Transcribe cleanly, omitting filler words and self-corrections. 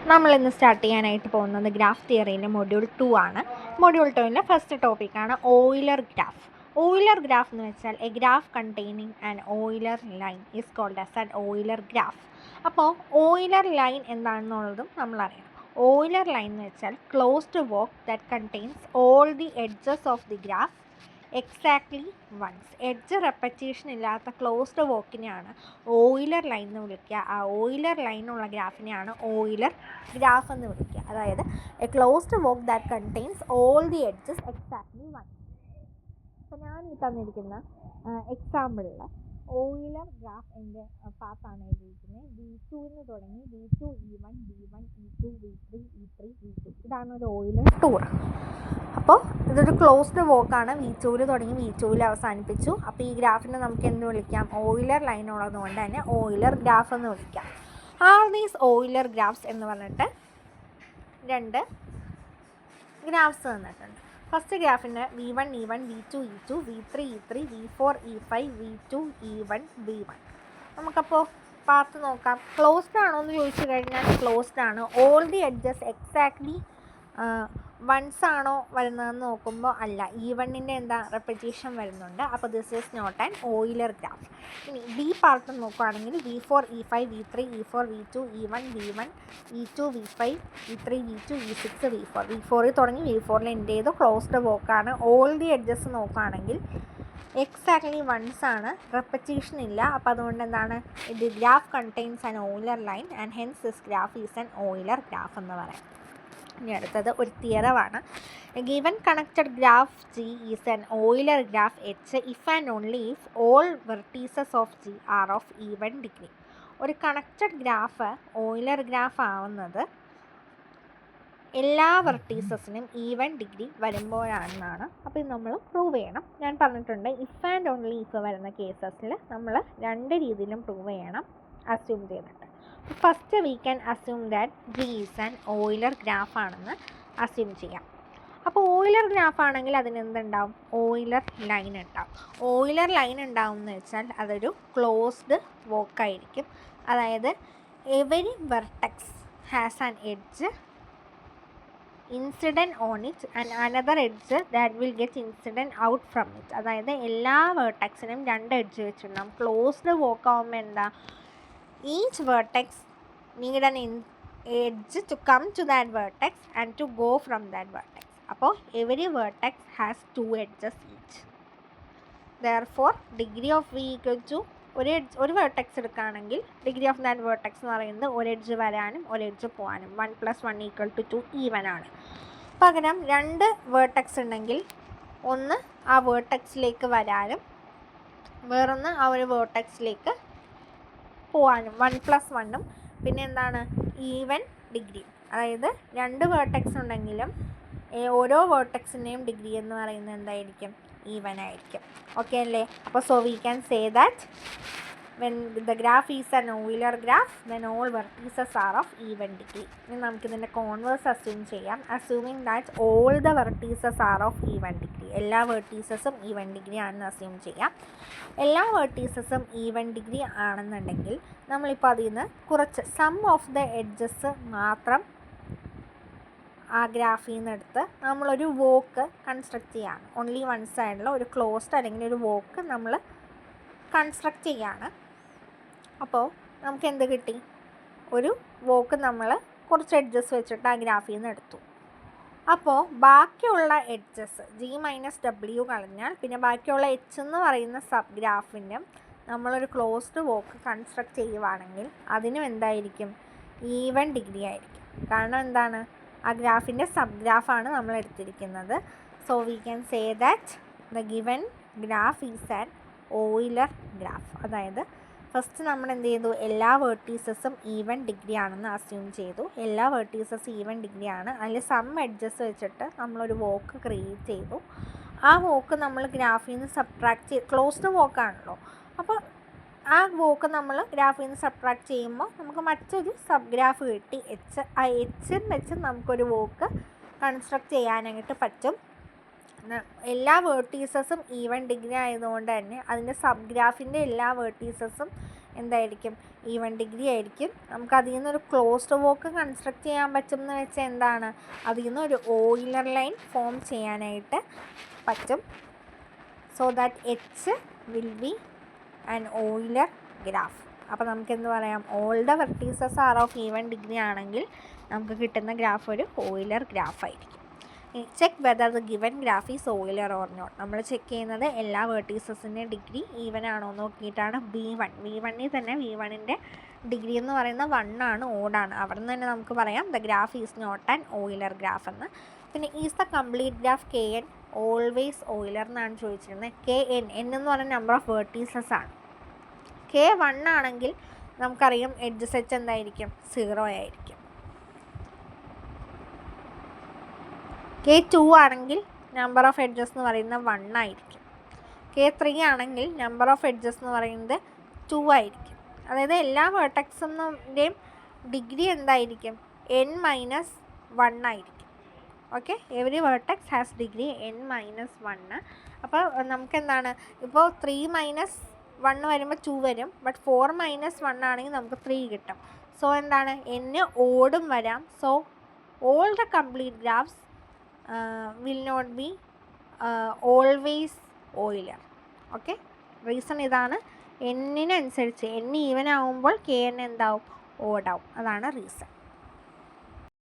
നമ്മളിന്ന് സ്റ്റാർട്ട് ചെയ്യാനായിട്ട് പോകുന്നത് ഗ്രാഫ് തിയറിയിലെ മൊഡ്യൂൾ 2 ആണ്. മൊഡ്യൂൾ 2ൻ്റെ ഫസ്റ്റ് ടോപ്പിക്കാണ് ഓയിലർ ഗ്രാഫ്. ഓയിലർ ഗ്രാഫ് എന്ന് വെച്ചാൽ a graph containing an Euler line is called as an Euler graph. അപ്പോൾ ഓയിലർ ലൈൻ എന്താണെന്നുള്ളതും നമ്മളറിയണം. ഓയിലർ ലൈൻ എന്ന് വെച്ചാൽ closed walk that contains all the edges of the graph exactly once. Edge repetition ഇല്ലാത്ത closed വോക്കിനെയാണ് Euler line എന്ന് വിളിക്കുക. ആ ഓയിലർ ലൈനുള്ള ഗ്രാഫിനെയാണ് ഓയിലർ ഗ്രാഫ് എന്ന് വിളിക്കുക. അതായത് a closed walk that contains all the edges exactly once. അപ്പോൾ ഞാൻ ഈ തന്നിരിക്കുന്ന എക്സാമ്പിളിൽ ഓയിലർ ഗ്രാഫ് എൻ്റെ പാത്താണ് എഴുതിയിരിക്കുന്നത്. V2 തുടങ്ങി V2 E1 B1 E2 V3 E3 V2. ഇതാണ് ഒരു ഓയിലർ ടൂർ. അപ്പോൾ ഇതൊരു ക്ലോസ്ഡ് വോക്കാണ്. V2 തുടങ്ങി V2 അവസാനിപ്പിച്ചു. അപ്പോൾ ഈ ഗ്രാഫിനെ നമുക്ക് എന്ത് വിളിക്കാം? ഓയിലർ ലൈൻ ഉള്ളത് കൊണ്ട് തന്നെ ഓയിലർ ഗ്രാഫ് എന്ന് വിളിക്കാം. ആർ ദീസ് ഓയിലർ ഗ്രാഫ്സ് എന്ന് പറഞ്ഞിട്ട് രണ്ട് ഗ്രാഫ്സ് തന്നിട്ടുണ്ട്. ഫസ്റ്റ് ഗ്രാഫിന് V1 E1 V2 E2 V3 E3 V4 E5 V2 E1 V1. നമുക്കപ്പോൾ പാത്ത് നോക്കാം. ക്ലോസ്ഡ് ആണോ എന്ന് ചോദിച്ചു കഴിഞ്ഞാൽ ക്ലോസ്ഡ് ആണ്. All the edges exactly once ആണോ വരുന്നതെന്ന് നോക്കുമ്പോൾ അല്ല, E1ൻ്റെ എന്താ റെപ്പറ്റീഷൻ വരുന്നുണ്ട്. അപ്പോൾ this is not an Euler graph. ഇനി ബി പാർട്ട് നോക്കുകയാണെങ്കിൽ V4 E5 V3 E4 V2 E1 V1 E2 V5 E3 V2 E6 V4 തുടങ്ങി V4 എൻ്റെ ചെയ്തു ക്ലോസ്ഡ് വോക്കാണ്. ഓൾ ദി എഡ്ജസ് നോക്കുകയാണെങ്കിൽ എക്സാക്ട്ലി വൺസ് ആണ്, റെപ്പറ്റീഷൻ ഇല്ല. അപ്പോൾ അതുകൊണ്ട് എന്താണ്, ഇത് graph contains an Euler line and hence this graph is an Euler graph എന്ന് പറയാം. ഇനി അടുത്തത് ഒരു തിയറമാണ്. Given connected graph G is an Euler graph H if and only if all vertices of G are of even degree. ഒരു connected graph Euler graph ആവുന്നത് എല്ലാ വെർട്ടീസസിനും even degree വരുമ്പോഴാണെന്നാണ്. അപ്പോൾ ഇത് നമ്മൾ പ്രൂവ് ചെയ്യണം. ഞാൻ പറഞ്ഞിട്ടുണ്ട് ഇഫ് ആൻഡ് ഓൺലി ഇഫ് വരുന്ന കേസസിൽ നമ്മൾ രണ്ട് രീതിയിലും പ്രൂവ് ചെയ്യണം, അസ്യൂം ചെയ്തിട്ട്. First we can assume that G is an Euler graph ആണെന്ന് അസ്യൂം ചെയ്യാം. അപ്പോൾ ഓയിലർ ഗ്രാഫ് ആണെങ്കിൽ അതിനെന്തുണ്ടാവും? ഓയിലർ ലൈൻ ഉണ്ടാവും. ഓയിലർ ലൈൻ ഉണ്ടാവും എന്ന് വെച്ചാൽ അതൊരു ക്ലോസ്ഡ് വോക്കായിരിക്കും. അതായത് every vertex has an edge incident on it and another edge that will get incident out from it. അതായത് എല്ലാ വെർട്ടെക്സിനും രണ്ട് എഡ്ജ് വെച്ചിട്ടുണ്ടാവും. ക്ലോസ്ഡ് വോക്ക് ആകുമ്പോൾ എന്താ, each vertex need an edge to come to that vertex and to go from that vertex. അപ്പോൾ every vertex has two edges each. Therefore degree of V equal to ഒരു vertex എടുക്കുകയാണെങ്കിൽ degree of that vertex എന്ന് പറയുന്നത് ഒരു edge വരാനും ഒരു edge പോകാനും 1 + 1 = 2 even ആണ്. പകരം രണ്ട് വെർട്ടെക്സ് ഉണ്ടെങ്കിൽ ഒന്ന് ആ വെർട്ടെക്സിലേക്ക് വരാനും വേറൊന്ന് ആ ഒരു വെർട്ടെക്സിലേക്ക് പോകാനും 1 + 1 പിന്നെ എന്താണ് ഈവൻ ഡിഗ്രി. അതായത് രണ്ട് വേർട്ടെക്സ് ഉണ്ടെങ്കിലും ഓരോ വേർട്ടെക്സിൻ്റെയും ഡിഗ്രി എന്ന് പറയുന്നത് എന്തായിരിക്കും? ഈവൻ ആയിരിക്കും. ഓക്കെ അല്ലേ? അപ്പോൾ so we can say that when the graph is an Euler graph then all vertices are of even degree. ഇനി നമുക്കിതിൻ്റെ കോൺവേഴ്സ് അസ്യൂം ചെയ്യാം. Assuming that all the vertices are of even degree. എല്ലാ വെർട്ടീസസും even degree ആണെന്ന് assume ചെയ്യാം. എല്ലാ വെർട്ടീസസും even degree ആണെന്നുണ്ടെങ്കിൽ നമ്മളിപ്പോൾ അതിൽ നിന്ന് കുറച്ച് സം ഓഫ് ദ എഡ്ജസ് മാത്രം ആ ഗ്രാഫിൽ നിന്ന് എടുത്ത് നമ്മളൊരു വോക്ക് കൺസ്ട്രക്റ്റ് ചെയ്യാണ്. ഓൺലി വൺ സൈഡിൽ ഒരു ക്ലോസ്ഡ് അല്ലെങ്കിൽ ഒരു വോക്ക് നമ്മൾ കൺസ്ട്രക്റ്റ് ചെയ്യാണ്. അപ്പോൾ നമുക്ക് എന്ത് കിട്ടി? ഒരു വോക്ക് നമ്മൾ കുറച്ച് എഡ്ജസ് വെച്ചിട്ട് ആ ഗ്രാഫിൽ നിന്ന് എടുത്തു. അപ്പോൾ ബാക്കിയുള്ള എഡ്ജസ് G - W കളഞ്ഞാൽ പിന്നെ ബാക്കിയുള്ള H എന്ന് പറയുന്ന സബ് ഗ്രാഫിൻ്റെ നമ്മളൊരു ക്ലോസ്ഡ് വോക്ക് കൺസ്ട്രക്റ്റ് ചെയ്യുവാണെങ്കിൽ അതിനും എന്തായിരിക്കും? ഈവൻ ഡിഗ്രി ആയിരിക്കും. കാരണം എന്താണ്, ആ ഗ്രാഫിൻ്റെ സബ് ഗ്രാഫാണ് നമ്മൾ എടുത്തിരിക്കുന്നത്. So we can say that the given graph is an Euler graph. അതായത് ഫസ്റ്റ് നമ്മൾ എന്ത് ചെയ്തു? എല്ലാ വെർട്ടീസസും ഈവൻ ഡിഗ്രി ആണെന്ന് അസ്യൂം ചെയ്തു. എല്ലാ വെർട്ടീസസും ഈവൻ ഡിഗ്രി ആണ്. അതിൽ സം എഡ്ജസ് വെച്ചിട്ട് നമ്മളൊരു വോക്ക് ക്രിയേറ്റ് ചെയ്തു. ആ വോക്ക് നമ്മൾ ഗ്രാഫിൽ നിന്ന് സബ്ട്രാക്ട് ചെയ്ത്, ക്ലോസ്ഡ് വോക്കാണല്ലോ, അപ്പോൾ ആ വോക്ക് നമ്മൾ ഗ്രാഫിൽ നിന്ന് സബ്ട്രാക്ട് ചെയ്യുമ്പോൾ നമുക്ക് മറ്റൊരു സബ് ഗ്രാഫ് കിട്ടി H. ആ H വെച്ച് നമുക്കൊരു വോക്ക് കൺസ്ട്രക്ട് ചെയ്യാനായിട്ട് പറ്റും. എല്ലാ വേർട്ടീസസും ഈവൻ ഡിഗ്രി ആയതുകൊണ്ട് തന്നെ അതിൻ്റെ സബ് ഗ്രാഫിൻ്റെ എല്ലാ വേർട്ടീസസും എന്തായിരിക്കും, ഈവൻ ഡിഗ്രി ആയിരിക്കും. നമുക്ക് അതിൽ നിന്നൊരു ക്ലോസ്ഡ് വോക്ക് കൺസ്ട്രക്ട് ചെയ്യാൻ പറ്റും എന്ന് വെച്ചാൽ എന്താണ്, അതിൽ നിന്ന് ഒരു ഓയിലർ ലൈൻ ഫോം ചെയ്യാനായിട്ട് പറ്റും. So that H will be an Euler graph. അപ്പോൾ നമുക്ക് എന്ത് പറയാം, all the vertices are of even degree ആണെങ്കിൽ നമുക്ക് കിട്ടുന്ന ഗ്രാഫ് ഒരു ഓയിലർ ഗ്രാഫായിരിക്കും. Check whether the given graph is Euler or not. നമ്മൾ ചെക്ക് ചെയ്യുന്നത് എല്ലാ വെർട്ടീസസിൻ്റെയും ഡിഗ്രി ഈവൻ ആണോ നോക്കിയിട്ടാണ്. V1ൽ തന്നെ V1ൻ്റെ ഡിഗ്രി എന്ന് പറയുന്നത് 1 ആണ്, ഓടാണ്. അവിടെ നിന്ന് തന്നെ നമുക്ക് പറയാം the graph is not an Euler graph എന്ന്. പിന്നെ is the complete graph KN always Euler എന്നാണ് ചോദിച്ചിരുന്നത്. KN എന്ന് പറയുന്ന നമ്പർ ഓഫ് വെർട്ടീസസ് ആണ്. K1 ആണെങ്കിൽ നമുക്കറിയാം എഡ്ജ് സെറ്റ് എന്തായിരിക്കും, 0 ആയിരിക്കും. K2 ആണെങ്കിൽ നമ്പർ ഓഫ് എഡ്ജസ് എന്ന് പറയുന്നത് 1 ആയിരിക്കും. K3 ആണെങ്കിൽ നമ്പർ ഓഫ് എഡ്ജസ് എന്ന് പറയുന്നത് 2 ആയിരിക്കും. അതായത് എല്ലാ വെർട്ടക്സിൻ്റെയും ഡിഗ്രി എന്തായിരിക്കും, N-1 ആയിരിക്കും. Okay, every vertex has degree N-1. അപ്പോൾ നമുക്ക് എന്താണ്, ഇപ്പോൾ 3 - 1 വരുമ്പോൾ 2 വരും. ബട്ട് 4 - 1 ആണെങ്കിൽ നമുക്ക് 3 കിട്ടും. സോ എന്താണ്, N ഓടും വരാം. So all the complete graphs will not be always Euler. Okay, reason ഇതാണ്. N അനുസരിച്ച് N ഈവൻ ആവുമ്പോൾ KN എന്താവും, ഓടാവും. അതാണ് റീസൺ.